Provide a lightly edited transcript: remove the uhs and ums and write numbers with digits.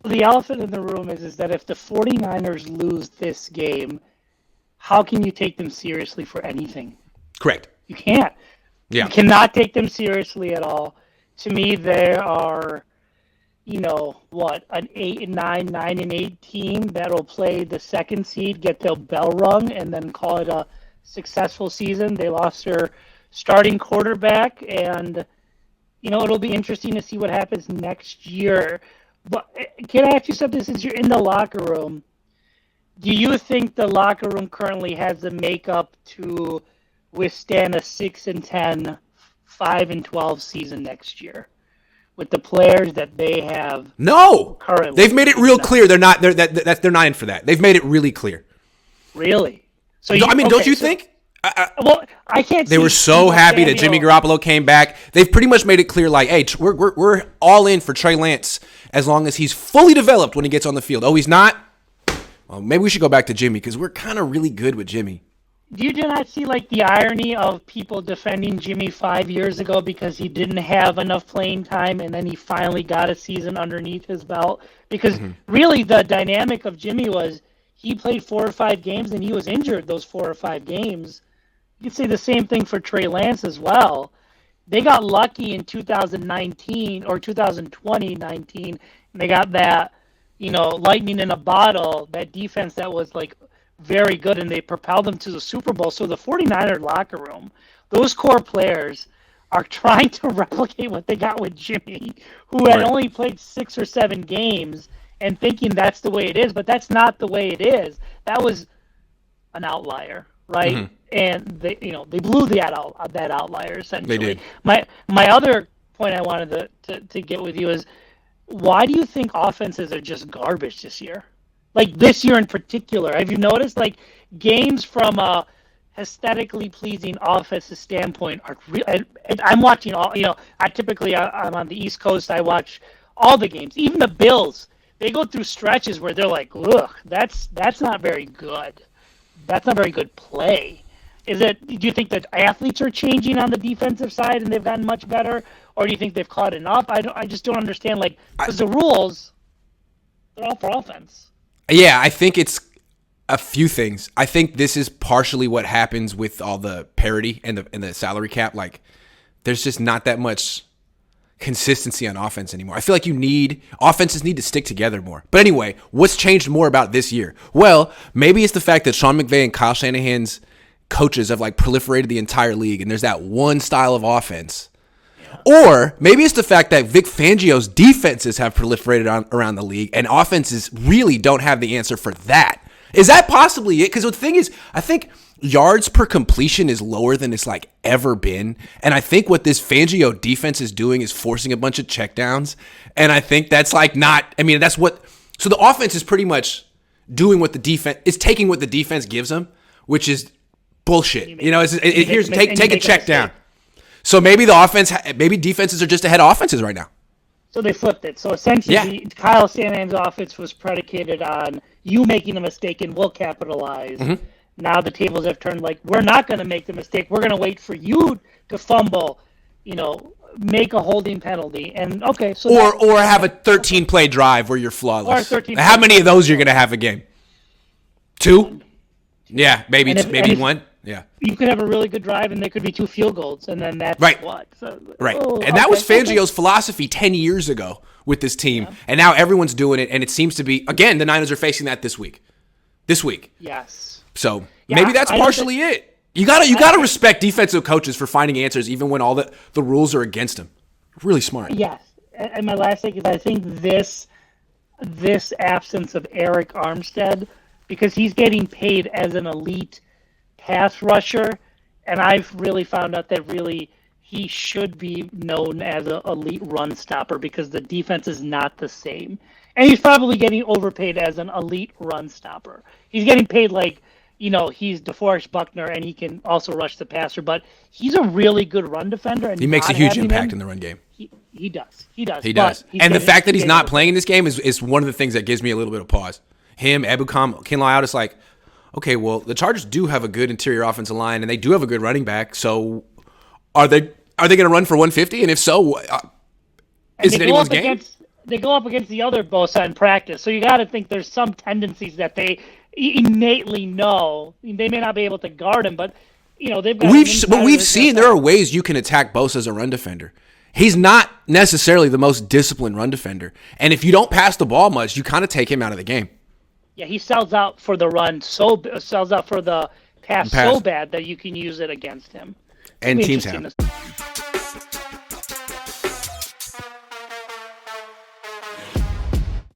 the elephant in the room is that if the 49ers lose this game, how can you take them seriously for anything? Correct. You can't. Yeah. You cannot take them seriously at all. To me, they are, an 8-9, 9-8 team that'll play the second seed, get their bell rung, and then call it a successful season. They lost their starting quarterback, and it'll be interesting to see what happens next year. But can I ask you something? Since you're in the locker room, do you think the locker room currently has the makeup to withstand a 6-10, 5-12 season next year with the players that they have? No, currently, they've made it real clear they're not. They're not in for that. They've made it really clear. Really? So don't you think? I can't. They were so happy that Jimmy Garoppolo came back. They've pretty much made it clear, like, hey, we're all in for Trey Lance as long as he's fully developed when he gets on the field. Oh, he's not? Well, maybe we should go back to Jimmy because we're kind of really good with Jimmy. Do not see the irony of people defending Jimmy 5 years ago because he didn't have enough playing time and then he finally got a season underneath his belt? Because really the dynamic of Jimmy was he played 4 or 5 games and he was injured those 4 or 5 games. You could say the same thing for Trey Lance as well. They got lucky in 2019 or 2020-19, and they got that, lightning in a bottle, that defense that was very good, and they propelled them to the Super Bowl. So the 49er locker room, those core players are trying to replicate what they got with Jimmy, who had only played 6 or 7 games, and thinking that's the way it is, but that's not the way it is. That was an outlier, right? Mm-hmm. And they blew that outlier essentially. They did. My other point I wanted to get with you is, why do you think offenses are just garbage this year? This year in particular, have you noticed games from a aesthetically pleasing offensive standpoint are real? And I'm watching all. I'm on the East Coast. I watch all the games, even the Bills. They go through stretches where they're like, "Ugh, that's not very good. That's not very good play." Do you think that athletes are changing on the defensive side and they've gotten much better, or do you think they've caught enough? I just don't understand. Because the rules, they're all for offense. Yeah, I think it's a few things. I think this is partially what happens with all the parity and the salary cap. There's just not that much consistency on offense anymore. I feel like offenses need to stick together more. But anyway, what's changed more about this year? Well, maybe it's the fact that Sean McVay and Kyle Shanahan's coaches have proliferated the entire league, and there's that one style of offense. Or maybe it's the fact that Vic Fangio's defenses have proliferated around the league, and offenses really don't have the answer for that. Is that possibly it? Because the thing is, I think yards per completion is lower than it's ever been. And I think what this Fangio defense is doing is forcing a bunch of checkdowns. And I think that's that's what. So the offense is pretty much doing what the defense is, taking what the defense gives them, which is bullshit. Here's take a check down. So maybe defenses are just ahead of offenses right now. So they flipped it. So essentially, Kyle Shanahan's offense was predicated on you making a mistake and we'll capitalize. Mm-hmm. Now the tables have turned. We're not going to make the mistake. We're going to wait for you to fumble, make a holding penalty, and okay. So or have a 13-play drive where you're flawless. How many of those you're going to have a game? 2? Yeah, maybe one. Yeah. You could have a really good drive, and there could be 2 field goals, and then that's what. So, right. That was Fangio's philosophy 10 years ago with this team, and now everyone's doing it, and it seems to be, again, the Niners are facing that this week. Yes. So maybe that's partially it. You gotta respect defensive coaches for finding answers even when all the rules are against them. Really smart. Yes. And my last thing is, I think this absence of Eric Armstead, because he's getting paid as an elite pass rusher, and I've really found out that really he should be known as an elite run stopper because the defense is not the same. And he's probably getting overpaid as an elite run stopper. He's getting paid he's DeForest Buckner and he can also rush the passer, but he's a really good run defender. And he makes a huge impact in the run game. He does. And the fact that he's not playing in this game is one of the things that gives me a little bit of pause. Him, Ebukam, Kinlaw out, it's okay, well, the Chargers do have a good interior offensive line, and they do have a good running back. So, are they going to run for 150? And if so, is it anyone's game? they go up against the other Bosa in practice. So you got to think there's some tendencies that they innately know. They may not be able to guard him, but they've got. We've seen there are ways you can attack Bosa as a run defender. He's not necessarily the most disciplined run defender, and if you don't pass the ball much, you kind of take him out of the game. Yeah, he sells out for the run, sells out for the pass so bad that you can use it against him. And teams have.